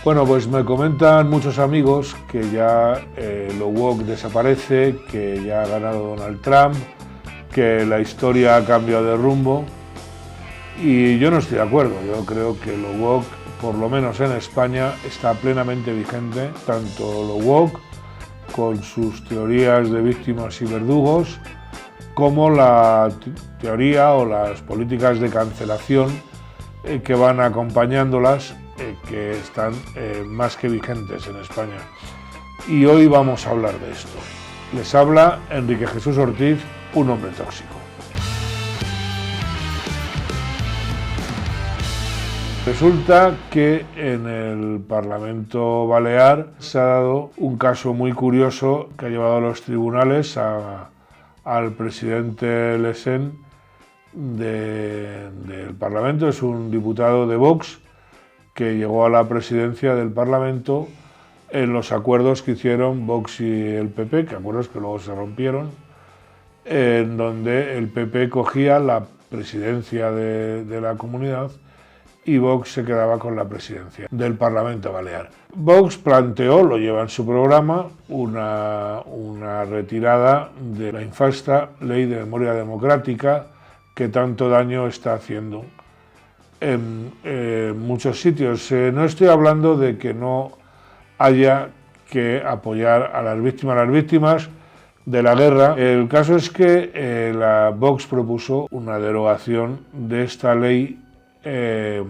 Bueno, pues me comentan muchos amigos que ya lo woke desaparece, que ya ha ganado Donald Trump, que la historia ha cambiado de rumbo, y yo no estoy de acuerdo. Yo creo que lo woke, por lo menos en España, está plenamente vigente, tanto lo woke con sus teorías de víctimas y verdugos, como la teoría o las políticas de cancelación que van acompañándolas, que están más que vigentes en España. Y hoy vamos a hablar de esto. Les habla Enrique Jesús Ortiz, un hombre tóxico. Resulta que en el Parlamento Balear se ha dado un caso muy curioso que ha llevado a los tribunales al presidente Lesen del Parlamento. Es un diputado de Vox que llegó a la presidencia del Parlamento en los acuerdos que hicieron Vox y el PP, que acuerdos que luego se rompieron, en donde el PP cogía la presidencia de la comunidad y Vox se quedaba con la presidencia del Parlamento Balear. Vox planteó, lo lleva en su programa, una retirada de la infausta Ley de Memoria Democrática que tanto daño está haciendo en muchos sitios. No estoy hablando de que no haya que apoyar a las víctimas de la guerra. El caso es que la Vox propuso una derogación de esta ley de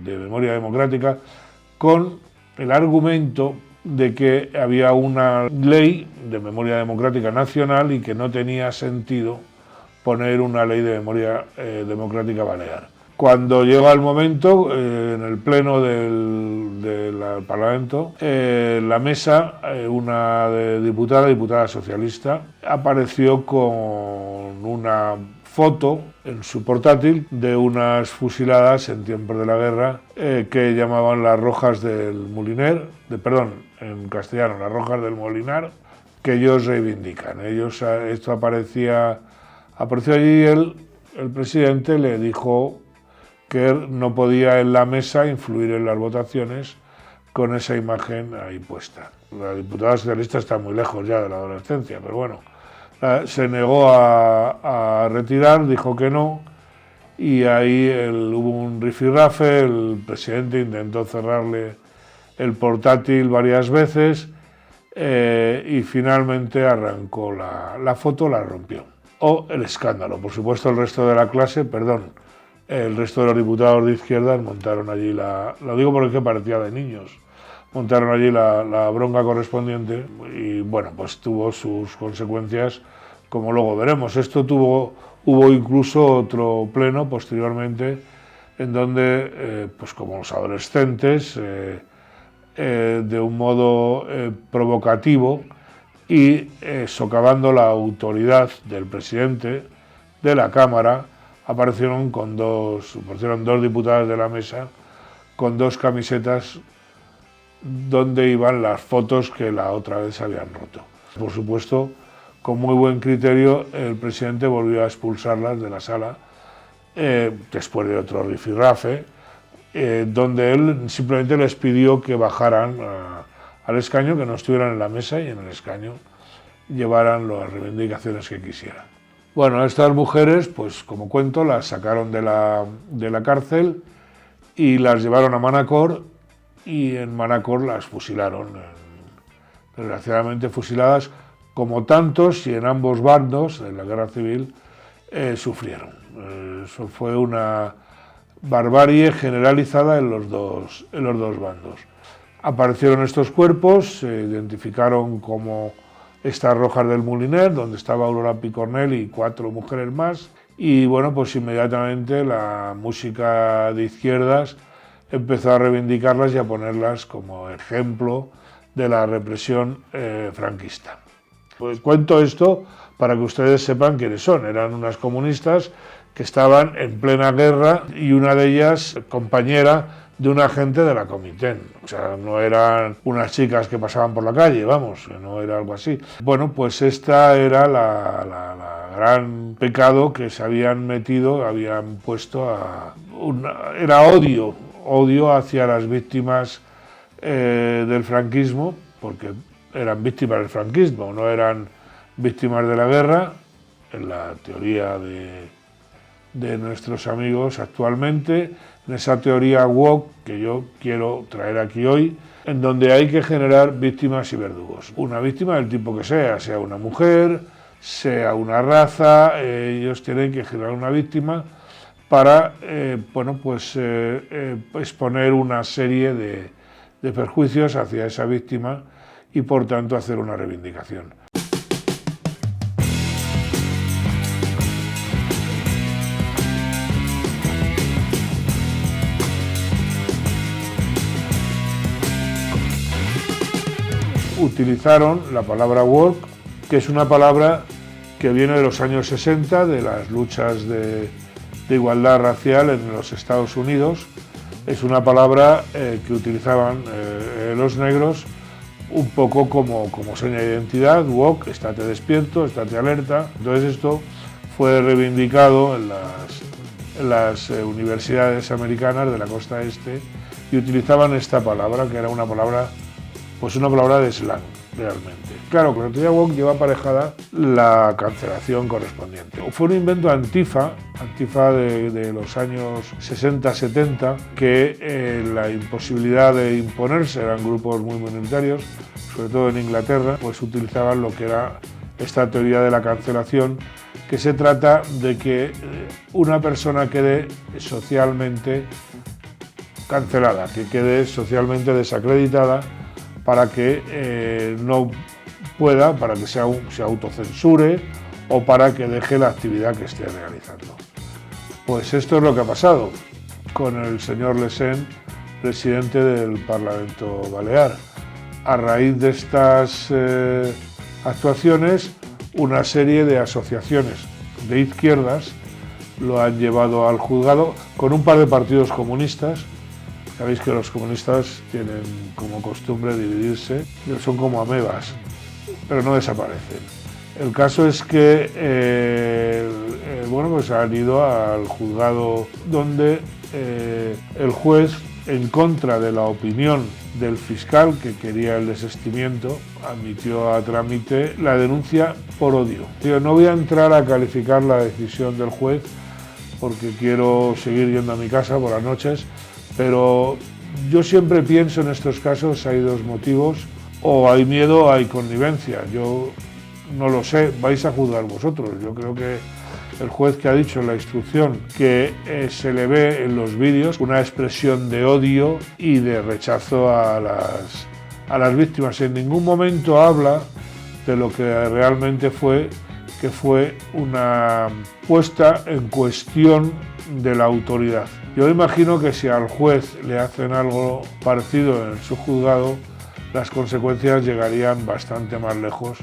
memoria democrática con el argumento de que había una ley de memoria democrática nacional y que no tenía sentido poner una ley de memoria democrática balear. Cuando llega el momento, en el pleno del Parlamento, la mesa, una diputada socialista, apareció con una foto en su portátil de unas fusiladas en tiempos de la guerra que llamaban las Rojas del Moliner, en castellano, las Rojas del Molinar, que ellos reivindican. Esto apareció allí, el presidente le dijo que no podía en la mesa influir en las votaciones con esa imagen ahí puesta. La diputada socialista está muy lejos ya de la adolescencia, pero bueno, se negó a retirar, dijo que no, y ahí hubo un rifirrafe. El presidente intentó cerrarle el portátil varias veces y finalmente arrancó la foto, la rompió. El escándalo, por supuesto, el resto de la clase, el resto de los diputados de izquierdas montaron allí lo digo porque parecía de niños, montaron allí la bronca correspondiente y bueno, pues tuvo sus consecuencias, como luego veremos. Hubo incluso otro pleno posteriormente en donde, pues como los adolescentes, de un modo provocativo y socavando la autoridad del presidente de la Cámara, aparecieron dos diputadas de la mesa con dos camisetas donde iban las fotos que la otra vez se habían roto. Por supuesto, con muy buen criterio, el presidente volvió a expulsarlas de la sala después de otro rifirrafe, donde él simplemente les pidió que bajaran al escaño, que no estuvieran en la mesa y en el escaño llevaran las reivindicaciones que quisieran. Bueno, estas mujeres, pues como cuento, las sacaron de la cárcel y las llevaron a Manacor, y en Manacor las fusilaron, desgraciadamente fusiladas, como tantos y en ambos bandos de la guerra civil sufrieron. Eso fue una barbarie generalizada en los dos bandos. Aparecieron estos cuerpos, se identificaron como estas Rojas del Moliner, donde estaba Aurora Picornell y 4 mujeres más, y bueno, pues inmediatamente la música de izquierdas empezó a reivindicarlas y a ponerlas como ejemplo de la represión franquista. Pues cuento esto para que ustedes sepan quiénes son. Eran unas comunistas que estaban en plena guerra y una de ellas compañera de un agente de la Comitén. O sea, no eran unas chicas que pasaban por la calle, vamos, no era algo así. Bueno, pues esta era la gran pecado que se habían puesto era odio hacia las víctimas del franquismo, porque eran víctimas del franquismo, no eran víctimas de la guerra, en la teoría de nuestros amigos actualmente, en esa teoría woke que yo quiero traer aquí hoy, en donde hay que generar víctimas y verdugos. Una víctima del tipo que sea una mujer, sea una raza, ellos tienen que generar una víctima para exponer una serie de perjuicios hacia esa víctima y por tanto hacer una reivindicación. Utilizaron la palabra woke, que es una palabra que viene de los años 60, de las luchas de igualdad racial en los Estados Unidos. Es una palabra que utilizaban los negros un poco como seña de identidad, woke, estate despierto, estate alerta. Entonces esto fue reivindicado en las universidades americanas de la costa este y utilizaban esta palabra, que era una palabra de slang, realmente. Claro, con la teoría woke lleva aparejada la cancelación correspondiente. Fue un invento Antifa de los años 60-70, que la imposibilidad de imponerse, eran grupos muy minoritarios, sobre todo en Inglaterra, pues utilizaban lo que era esta teoría de la cancelación, que se trata de que una persona quede socialmente cancelada, que quede socialmente desacreditada, para que no pueda, para que se autocensure o para que deje la actividad que esté realizando. Pues esto es lo que ha pasado con el señor Le Sen, presidente del Parlamento Balear. A raíz de estas actuaciones, una serie de asociaciones de izquierdas lo han llevado al juzgado con un par de partidos comunistas. Sabéis que los comunistas tienen como costumbre dividirse, son como amebas, pero no desaparecen. El caso es que pues han ido al juzgado donde el juez, en contra de la opinión del fiscal que quería el desistimiento, admitió a trámite la denuncia por odio. Yo no voy a entrar a calificar la decisión del juez porque quiero seguir yendo a mi casa por las noches, pero yo siempre pienso en estos casos hay dos motivos: o hay miedo o hay connivencia. Yo no lo sé, vais a juzgar vosotros. Yo creo que el juez que ha dicho en la instrucción que se le ve en los vídeos una expresión de odio y de rechazo a las víctimas. En ningún momento habla de lo que realmente fue, que fue una puesta en cuestión de la autoridad. Yo imagino que si al juez le hacen algo parecido en su juzgado, las consecuencias llegarían bastante más lejos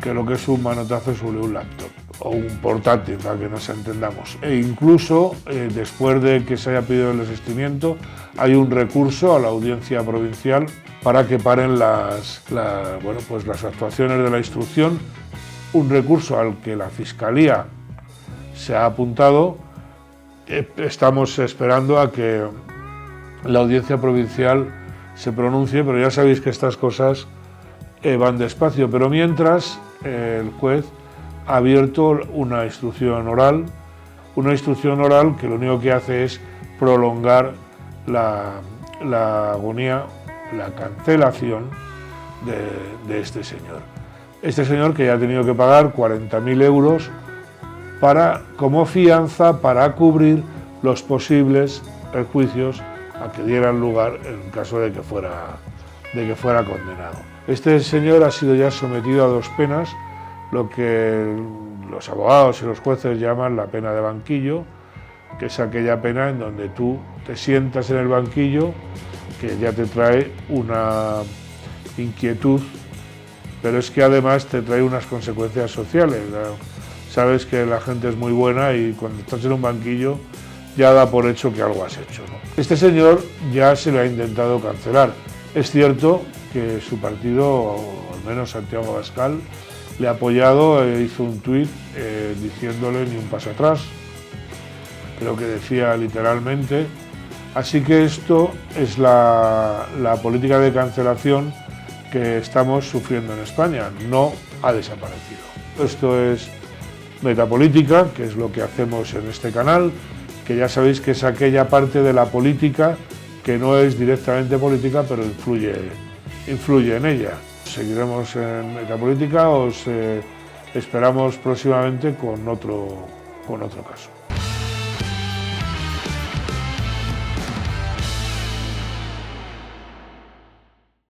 que lo que es un manotazo sobre un laptop o un portátil, para que nos entendamos. E incluso, después de que se haya pedido el desistimiento, hay un recurso a la audiencia provincial para que paren las actuaciones de la instrucción, un recurso al que la Fiscalía se ha apuntado. Estamos esperando a que la audiencia provincial se pronuncie, pero ya sabéis que estas cosas van despacio. Pero mientras, el juez ha abierto una instrucción oral que lo único que hace es prolongar la agonía, la cancelación de este señor. Este señor que ya ha tenido que pagar 40.000 euros como fianza para cubrir los posibles perjuicios a que dieran lugar en caso de que fuera condenado. Este señor ha sido ya sometido a 2 penas, lo que los abogados y los jueces llaman la pena de banquillo, que es aquella pena en donde tú te sientas en el banquillo, que ya te trae una inquietud, pero es que además te trae unas consecuencias sociales. Sabes que la gente es muy buena y cuando estás en un banquillo ya da por hecho que algo has hecho, ¿no? Este señor ya se le ha intentado cancelar. Es cierto que su partido, o al menos Santiago Abascal, le ha apoyado, hizo un tuit diciéndole ni un paso atrás. Creo que decía literalmente Así que esto es la política de cancelación que estamos sufriendo en España, no ha desaparecido. Esto es Metapolítica, que es lo que hacemos en este canal, que ya sabéis que es aquella parte de la política que no es directamente política, pero influye en ella. Seguiremos en Metapolítica, os esperamos próximamente con otro caso.